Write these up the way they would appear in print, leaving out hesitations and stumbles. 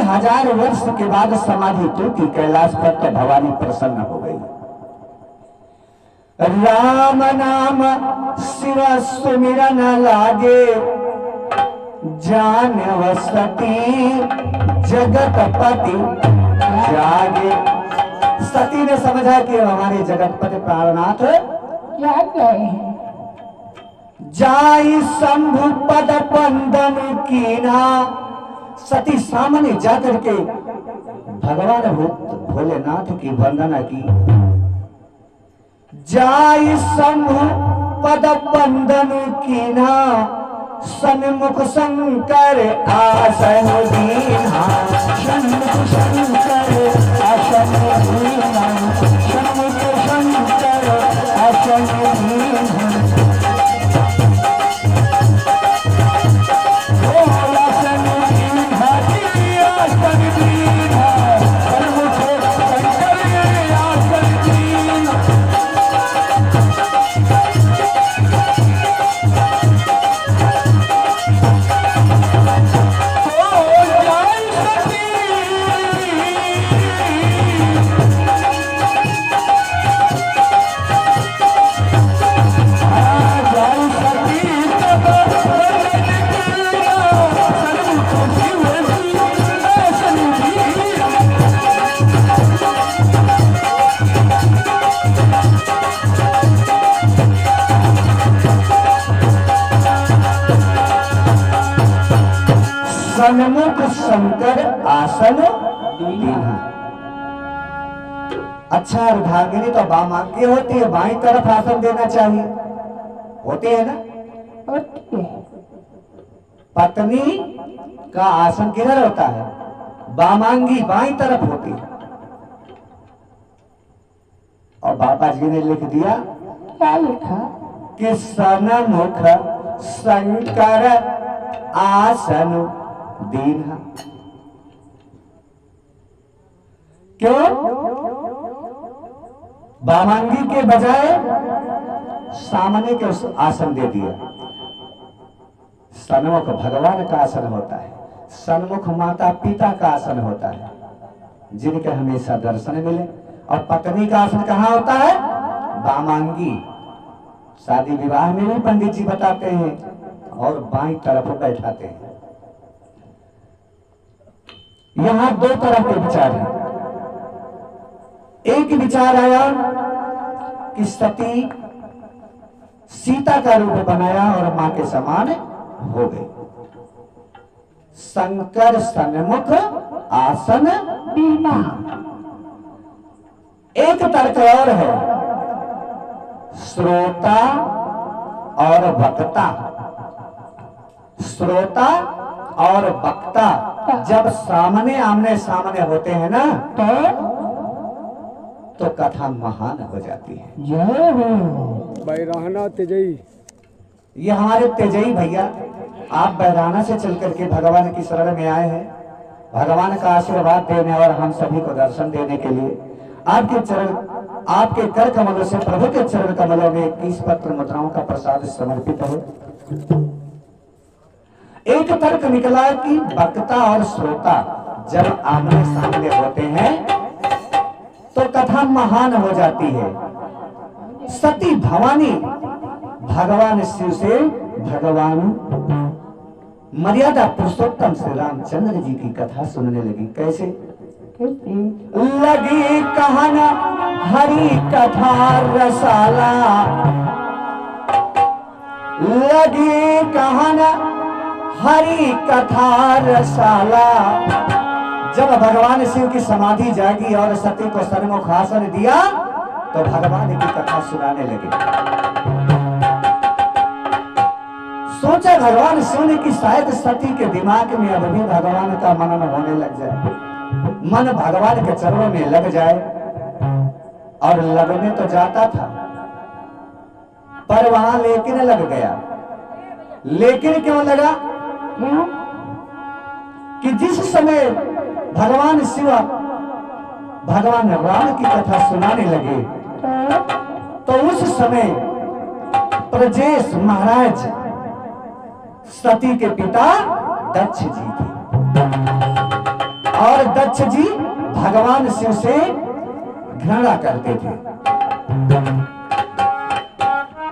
1000 वर्ष के बाद समाधि टूटी कैलाश पर, तो भवानी प्रसन्न हो गई। राम नाम शिव सुमिरन लागे, जान सती जगतपति जागे। सती ने समझा कि हमारे जगतपति प्राणनाथ जाग गए हैं। जाई शंभु पद बंदन कीना। सती सामने जाकर के भगवान भोलेनाथ की वंदना की। जाई शंभु पद बंदन कीना, सन्मुख शंकर आसन दीना। सन्मुख शंकर आसन दीना, सन्मुख शंकर आसन दीना। सन्मुख शंकर आसन दीना। अच्छा अर्धांगिनी तो बामांगी होती है, बाई तरफ आसन देना चाहिए, होती है ना? होती है। पत्नी का आसन किधर होता है? बामांगी बाई तरफ होती है। और बाबा जी ने लिख दिया, क्या लिखा? कि सन्मुख शंकर आसन दीना। क्यों? बामांगी के बजाय सामने के आसन दे दिया। सन्मुख भगवान का आसन होता है, सन्मुख माता पिता का आसन होता है, जिनके हमेशा दर्शन मिले। और पत्नी का आसन कहाँ होता है? बामांगी। शादी विवाह में भी पंडित जी बताते हैं, और बाईं तरफ बैठाते हैं। यहां दो तरह के विचार हैं। एक विचार आया कि सती सीता का रूप बनाया और मां के समान हो गई। शंकर सन्मुख आसन दीना। एक तर्क और है, श्रोता और वक्ता। श्रोता और वक्ता जब सामने आमने सामने होते हैं ना, तो कथा महान हो जाती है। जय हो। बैराना तेजई, ये हमारे तेजई भैया, आप बैराना से चल करके भगवान की शरण में आए हैं, भगवान का आशीर्वाद देने और हम सभी को दर्शन देने के लिए। आपके चरण, आपके कर कमलों से, प्रभु के चरण कमलों में 21 पत्र मुद्राओं का प्रसाद समर्पित है। एक तर्क निकला कि वक्ता और श्रोता जब आमने सामने होते हैं तो कथा महान हो जाती है। सती भवानी भगवान शिव से भगवान मर्यादा पुरुषोत्तम श्री रामचंद्र जी की कथा सुनने लगी। कैसे? लगी कहना हरि कथा रसाला, लगी कहना हरि कथा रसाला। जब भगवान शिव की समाधि जागी और सती को सन्मुख आसन दिया तो भगवान की कथा सुनाने लगे। सोचा भगवान शिव ने कि शायद सती के दिमाग में अब भी भगवान का मनन होने लग जाए, मन भगवान के चरणों में लग जाए। और लगने तो जाता था, पर वहां लेकिन लग गया। लेकिन क्यों लगा? क्यों? कि जिस समय भगवान शिव भगवान राम की कथा सुनाने लगे तो उस समय प्रजेश महाराज सती के पिता दक्ष जी थे। और दक्ष जी भगवान शिव से घृणा करते थे।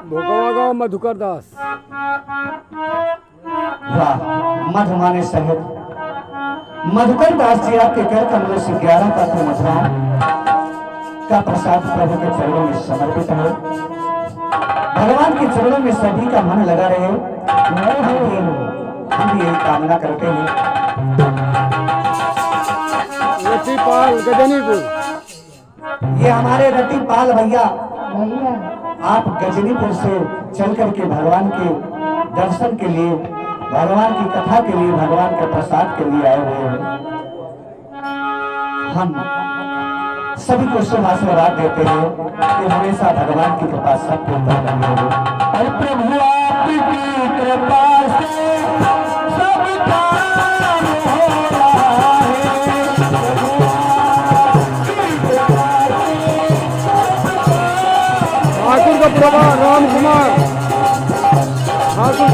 भोगवा गाँव मधुकर दास। वाह, मधु माने शहद। मधुकर दास जी आपके कर कमलों से 11 पात्र मधुराओं का प्रसाद प्रभु के चरणों में समर्पित है। भगवान के चरणों में सभी का मन लगा रहे, हम भी यही कामना करते हैं। रतिपाल गजनीपुर। ये हमारे रतिपाल भैया भैया आप गजनीपुर से चल करके भगवान के दर्शन के लिए, भगवान की कथा के लिए, भगवान के प्रसाद के लिए आए हुए हैं। हम सभी को शुभ आशीर्वाद देते हैं कि हमेशा भगवान की कृपा सबके ऊपर बनी रहे। और प्रभु आपकी कृपा से सब काम हो रहा है। ठाकुर का प्रभा राम कुमार ठाकुर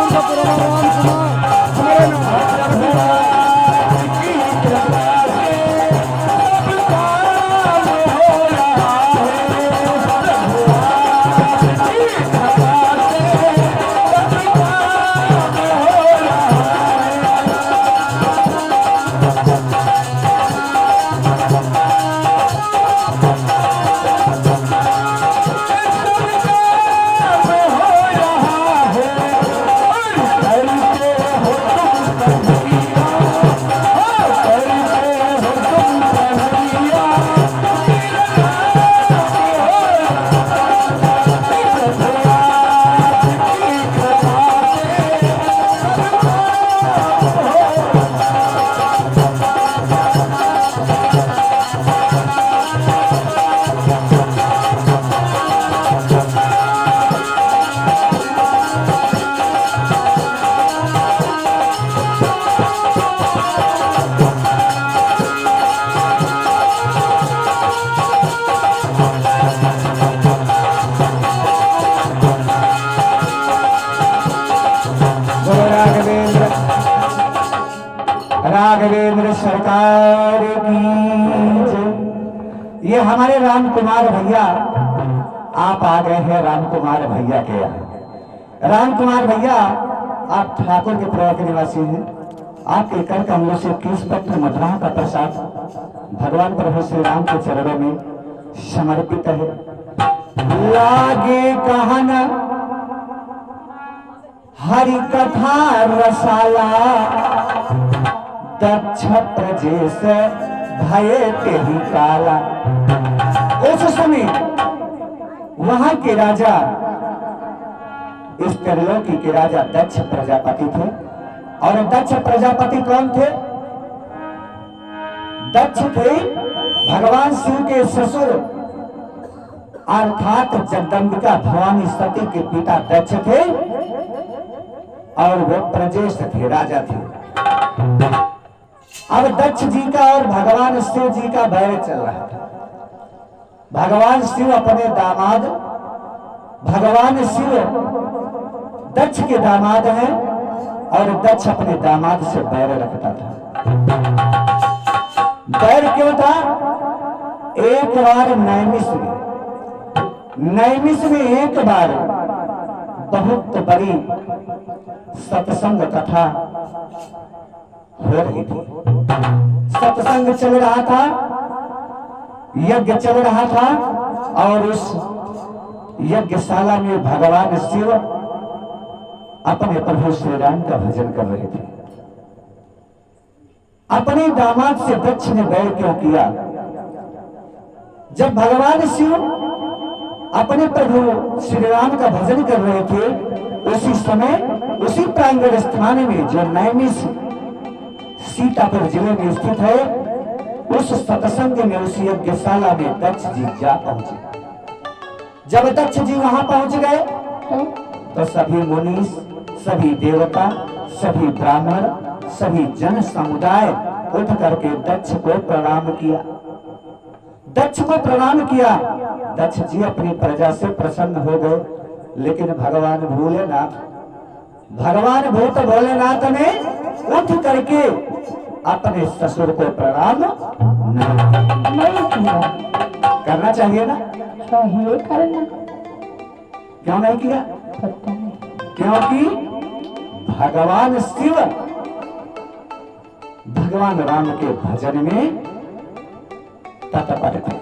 का प्रभा राम कुमार हमारे नाम। राघवेंद्र सरकार की जय। ये हमारे राम कुमार भैया आप आ गए हैं राम कुमार भैया के यहाँ। राम कुमार भैया आप ठाकुर के पुरा के निवासी हैं। आपके कर कमलों से 30 पत्र मधुरा का प्रसाद भगवान प्रभु श्री राम के चरणों में समर्पित है। लागे कहना हरि कथा रसाला, दक्ष प्रजेश भये तेहि काला। उस समय वहां के राजा, इस त्रिलोकी के राजा दक्ष प्रजापति थे। और दक्ष प्रजापति कौन थे? दक्ष थे भगवान शिव के ससुर अर्थात जगदम्बिका भवानी सती के पिता दक्ष थे। और वो प्रजेश थे, राजा थे। अब दक्ष जी का और भगवान शिव जी का बैर चल रहा था। भगवान शिव अपने दामाद, भगवान शिव दक्ष के दामाद हैं और दक्ष अपने दामाद से बैर रखता था। बैर क्यों था? एक बार नैमिष में एक बार बहुत बड़ी सत्संग कथा हो रही थी। सत्संग चल रहा था, यज्ञ चल रहा था। और उस यज्ञशाला में भगवान शिव अपने प्रभु श्री राम का भजन कर रहे थे। अपने दामाद से दक्ष ने बैर क्यों किया? जब भगवान शिव अपने प्रभु श्री राम का भजन कर रहे थे, उसी समय उसी प्रांगण स्थान में जो नैमिष सीतापुर जिले में स्थित है, उस सत्संग में, उस यज्ञशाला में दक्ष जी जा पहुंचे। जब दक्ष जी वहां पहुंच गए तो सभी मुनि, सभी देवता, सभी ब्राह्मण, सभी जन समुदाय उठ करके दक्ष को प्रणाम किया। दक्ष को प्रणाम किया। दक्ष जी अपनी प्रजा से प्रसन्न हो गए। लेकिन भगवान भोलेनाथ भगवान भूत भोलेनाथ ने उठ करके अपने ससुर को प्रणाम नहीं नहीं किया। करना चाहिए ना, चाहिए करना। क्यों नहीं किया? पता नहीं। क्योंकि भगवान शिव भगवान राम के भजन में तत्पर थे।